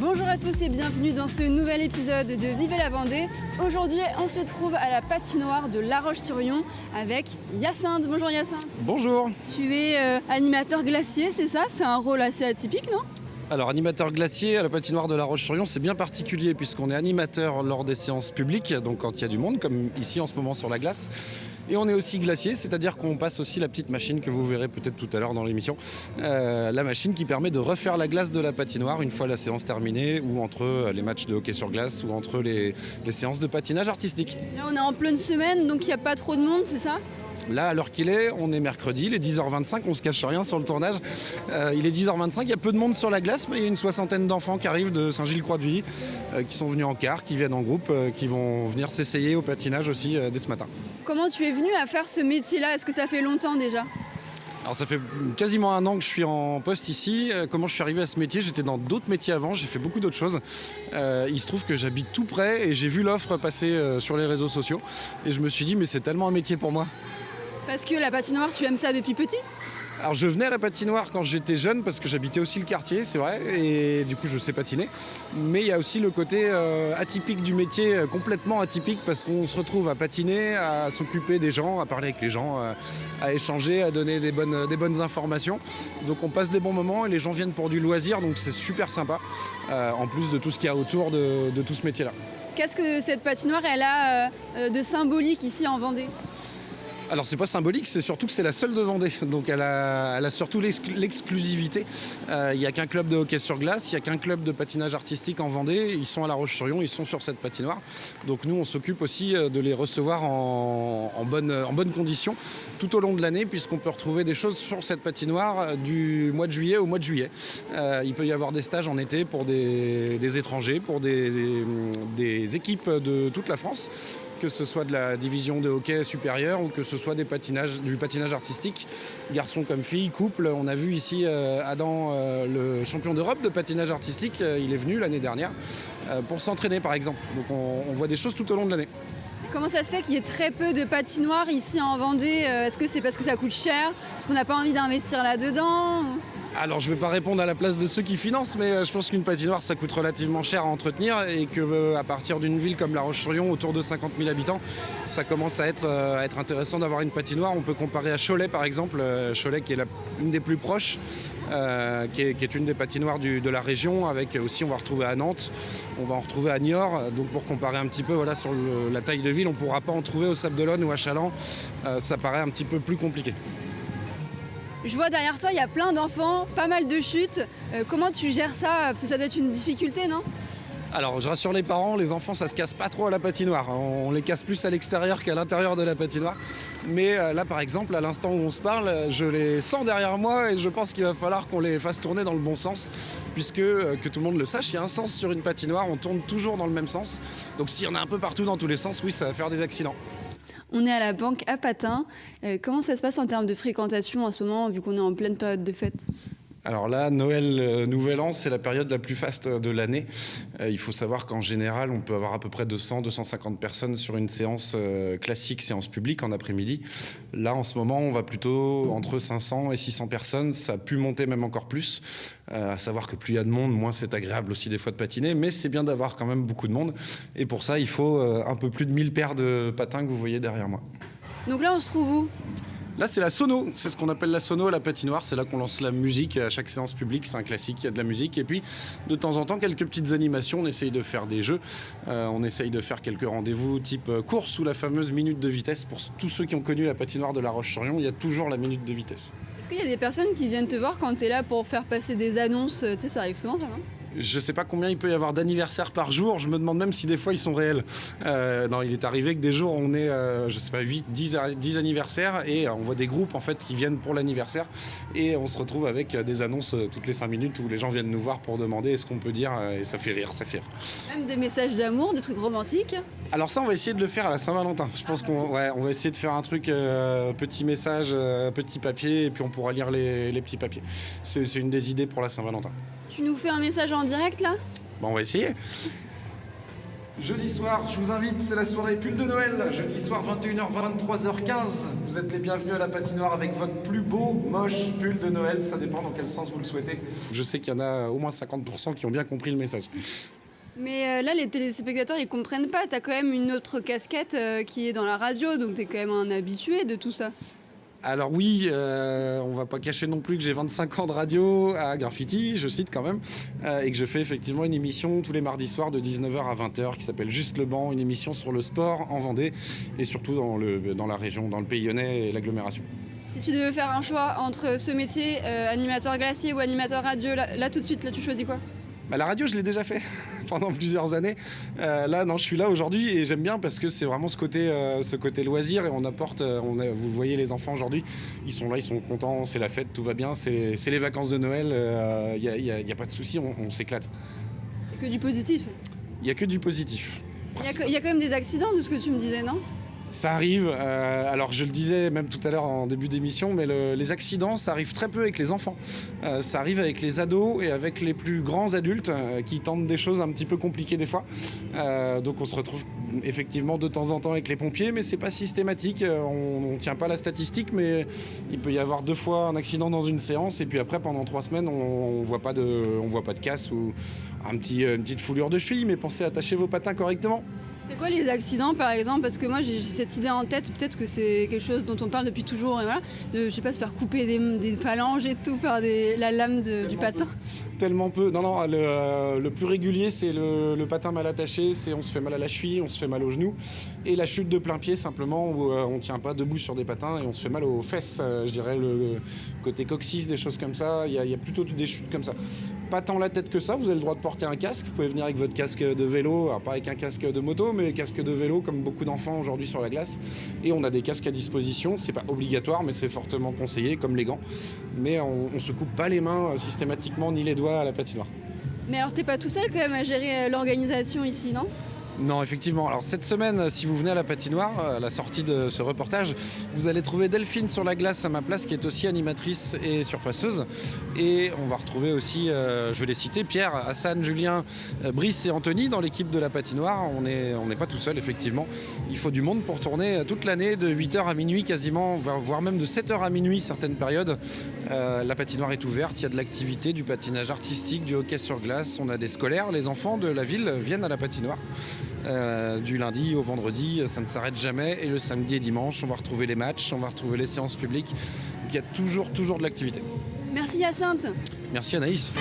Bonjour à tous et bienvenue dans ce nouvel épisode de Vivez la Vendée. Aujourd'hui, on se trouve à la patinoire de La Roche-sur-Yon avec Hyacinthe. Bonjour Hyacinthe. Bonjour. Tu es animateur glacier, c'est ça? C'est un rôle assez atypique, non? Alors animateur glacier à la patinoire de La Roche-sur-Yon, c'est bien particulier puisqu'on est animateur lors des séances publiques, donc quand il y a du monde, comme ici en ce moment sur la glace. Et on est aussi glacier, c'est-à-dire qu'on passe aussi la petite machine que vous verrez peut-être tout à l'heure dans l'émission. La machine qui permet de refaire la glace de la patinoire une fois la séance terminée, ou entre les matchs de hockey sur glace, ou entre les séances de patinage artistique. Là, on est en pleine semaine, donc il n'y a pas trop de monde, c'est ça? Là, à l'heure qu'il est, on est mercredi, il est 10h25, on se cache rien sur le tournage. Il est 10h25, il y a peu de monde sur la glace, mais il y a une soixantaine d'enfants qui arrivent de Saint-Gilles-Croix-de-Vie, qui sont venus en car, qui viennent en groupe, qui vont venir s'essayer au patinage aussi dès ce matin. Comment tu es venu à faire ce métier-là? Est-ce que ça fait longtemps déjà? Alors ça fait quasiment un an que je suis en poste ici. Comment je suis arrivé à ce métier? J'étais dans d'autres métiers avant, j'ai fait beaucoup d'autres choses. Il se trouve que j'habite tout près et j'ai vu l'offre passer sur les réseaux sociaux. Et je me suis dit, mais c'est tellement un métier pour moi. Parce que la patinoire, tu aimes ça depuis petit? Alors je venais à la patinoire quand j'étais jeune parce que j'habitais aussi le quartier, c'est vrai, et du coup je sais patiner. Mais il y a aussi le côté atypique du métier, complètement atypique, parce qu'on se retrouve à patiner, à s'occuper des gens, à parler avec les gens, à échanger, à donner des bonnes informations. Donc on passe des bons moments et les gens viennent pour du loisir, donc c'est super sympa, en plus de tout ce qu'il y a autour de tout ce métier-là. Qu'est-ce que cette patinoire, elle a de symbolique ici en Vendée? Alors c'est pas symbolique, c'est surtout que c'est la seule de Vendée, donc elle a surtout l'exclusivité. Il n'y a qu'un club de hockey sur glace, il n'y a qu'un club de patinage artistique en Vendée, ils sont à La Roche-sur-Yon, ils sont sur cette patinoire. Donc nous on s'occupe aussi de les recevoir en bonne condition tout au long de l'année, puisqu'on peut retrouver des choses sur cette patinoire du mois de juillet au mois de juillet. Il peut y avoir des stages en été pour des étrangers, pour des équipes de toute la France, que ce soit de la division de hockey supérieure ou que ce soit du patinage artistique, garçons comme filles, couple. On a vu ici Adam, le champion d'Europe de patinage artistique, il est venu l'année dernière pour s'entraîner par exemple. Donc on voit des choses tout au long de l'année. Comment ça se fait qu'il y ait très peu de patinoires ici en Vendée? Est-ce que c'est parce que ça coûte cher? Parce qu'on n'a pas envie d'investir là-dedans? Alors je ne vais pas répondre à la place de ceux qui financent, mais je pense qu'une patinoire ça coûte relativement cher à entretenir et qu'à partir d'une ville comme La Roche-sur-Yon, autour de 50 000 habitants, ça commence à être intéressant d'avoir une patinoire. On peut comparer à Cholet par exemple, Cholet qui est une des plus proches, qui est une des patinoires de la région, avec aussi on va retrouver à Nantes, on va en retrouver à Niort. Donc pour comparer un petit peu sur la taille de ville, on ne pourra pas en trouver au Sable d'Olonne ou à Chaland, ça paraît un petit peu plus compliqué. Je vois derrière toi, il y a plein d'enfants, pas mal de chutes. Comment tu gères ça? Parce que ça doit être une difficulté, non? Alors je rassure les parents, les enfants ça se casse pas trop à la patinoire. On les casse plus à l'extérieur qu'à l'intérieur de la patinoire. Mais là par exemple, à l'instant où on se parle, je les sens derrière moi et je pense qu'il va falloir qu'on les fasse tourner dans le bon sens. Puisque, que tout le monde le sache, il y a un sens sur une patinoire, on tourne toujours dans le même sens. Donc s'il y en a un peu partout dans tous les sens, oui ça va faire des accidents. On est à la banque à Patin. Comment ça se passe en termes de fréquentation en ce moment, vu qu'on est en pleine période de fête? Alors là, Noël, Nouvel An, c'est la période la plus faste de l'année. Il faut savoir qu'en général, on peut avoir à peu près 200-250 personnes sur une séance classique, séance publique en après-midi. Là, en ce moment, on va plutôt entre 500 et 600 personnes. Ça a pu monter même encore plus. À savoir que plus il y a de monde, moins c'est agréable aussi des fois de patiner. Mais c'est bien d'avoir quand même beaucoup de monde. Et pour ça, il faut un peu plus de 1000 paires de patins que vous voyez derrière moi. Donc là, on se trouve où? Là, c'est la sono, c'est ce qu'on appelle la sono à la patinoire. C'est là qu'on lance la musique à chaque séance publique, c'est un classique, il y a de la musique. Et puis, de temps en temps, quelques petites animations, on essaye de faire des jeux. On essaye de faire quelques rendez-vous type course ou la fameuse minute de vitesse. Pour tous ceux qui ont connu la patinoire de La Roche-sur-Yon, il y a toujours la minute de vitesse. Est-ce qu'il y a des personnes qui viennent te voir quand tu es là pour faire passer des annonces? Tu sais, ça arrive souvent, ça, non? Je ne sais pas combien il peut y avoir d'anniversaires par jour. Je me demande même si des fois ils sont réels. Non, il est arrivé que des jours on est, 8, 10 anniversaires et on voit des groupes en fait qui viennent pour l'anniversaire et on se retrouve avec des annonces toutes les 5 minutes où les gens viennent nous voir pour demander ce qu'on peut dire et ça fait rire, ça fait rire. Même des messages d'amour, des trucs romantiques? Alors ça, on va essayer de le faire à la Saint-Valentin. Je pense qu'on va essayer de faire un truc, petit message, petit papier et puis on pourra lire les petits papiers. C'est une des idées pour la Saint-Valentin. Tu nous fais un message en direct là? Bon, on va essayer. Jeudi soir, je vous invite, c'est la soirée pull de Noël. Jeudi soir, 21h, 23h15. Vous êtes les bienvenus à la patinoire avec votre plus beau, moche pull de Noël. Ça dépend dans quel sens vous le souhaitez. Je sais qu'il y en a au moins 50% qui ont bien compris le message. Mais là, les téléspectateurs, ils comprennent pas. T'as quand même une autre casquette qui est dans la radio, donc t'es quand même un habitué de tout ça. Alors oui, on va pas cacher non plus que j'ai 25 ans de radio à Graffiti, je cite quand même, et que je fais effectivement une émission tous les mardis soirs de 19h à 20h qui s'appelle Juste le banc, une émission sur le sport en Vendée et surtout dans la région, dans le Pays Lyonnais et l'agglomération. Si tu devais faire un choix entre ce métier, animateur glacier ou animateur radio, là tout de suite, là tu choisis quoi ? La radio, je l'ai déjà fait pendant plusieurs années. Là, non, je suis là aujourd'hui et j'aime bien parce que c'est vraiment ce côté loisir et on apporte. Vous voyez les enfants aujourd'hui, ils sont là, ils sont contents, c'est la fête, tout va bien, c'est les vacances de Noël. Il y a pas de souci, on s'éclate. C'est que du positif. Il y a que du positif. Il y a quand même des accidents de ce que tu me disais, non ? Ça arrive, alors je le disais même tout à l'heure en début d'émission, mais les accidents, ça arrive très peu avec les enfants. Ça arrive avec les ados et avec les plus grands adultes qui tentent des choses un petit peu compliquées des fois. Donc on se retrouve effectivement de temps en temps avec les pompiers, mais c'est pas systématique. On tient pas la statistique, mais il peut y avoir 2 fois un accident dans une séance et puis après pendant 3 semaines on voit pas de casse ou une petite foulure de cheville, mais pensez à attacher vos patins correctement. C'est quoi les accidents par exemple ? Parce que moi j'ai cette idée en tête, peut-être que c'est quelque chose dont on parle depuis toujours, et voilà, de, je sais pas, se faire couper des phalanges et tout par la lame du patin. Tellement peu. Non, le plus régulier, c'est le patin mal attaché, c'est on se fait mal à la cheville, on se fait mal au genou, et la chute de plein pied simplement, où on tient pas debout sur des patins et on se fait mal aux fesses, je dirais le côté coccyx, des choses comme ça, il y a plutôt des chutes comme ça. Pas tant la tête que ça, vous avez le droit de porter un casque, vous pouvez venir avec votre casque de vélo, alors pas avec un casque de moto, mais casque de vélo comme beaucoup d'enfants aujourd'hui sur la glace, et on a des casques à disposition, c'est pas obligatoire mais c'est fortement conseillé, comme les gants, mais on se coupe pas les mains systématiquement ni les doigts à la patinoire. Mais alors t'es pas tout seul quand même à gérer l'organisation ici, non ? Non, effectivement. Alors cette semaine, si vous venez à la patinoire, à la sortie de ce reportage, vous allez trouver Delphine sur la glace à ma place, qui est aussi animatrice et surfaceuse. Et on va retrouver aussi, je vais les citer, Pierre, Hassan, Julien, Brice et Anthony dans l'équipe de la patinoire. On n'est pas tout seul, effectivement. Il faut du monde pour tourner toute l'année, de 8h à minuit quasiment, voire même de 7h à minuit certaines périodes. La patinoire est ouverte, il y a de l'activité, du patinage artistique, du hockey sur glace. On a des scolaires, les enfants de la ville viennent à la patinoire. Du lundi au vendredi, ça ne s'arrête jamais, et le samedi et dimanche on va retrouver les matchs, on va retrouver les séances publiques. Donc, il y a toujours de l'activité. Merci Hyacinthe. Merci Anaïs.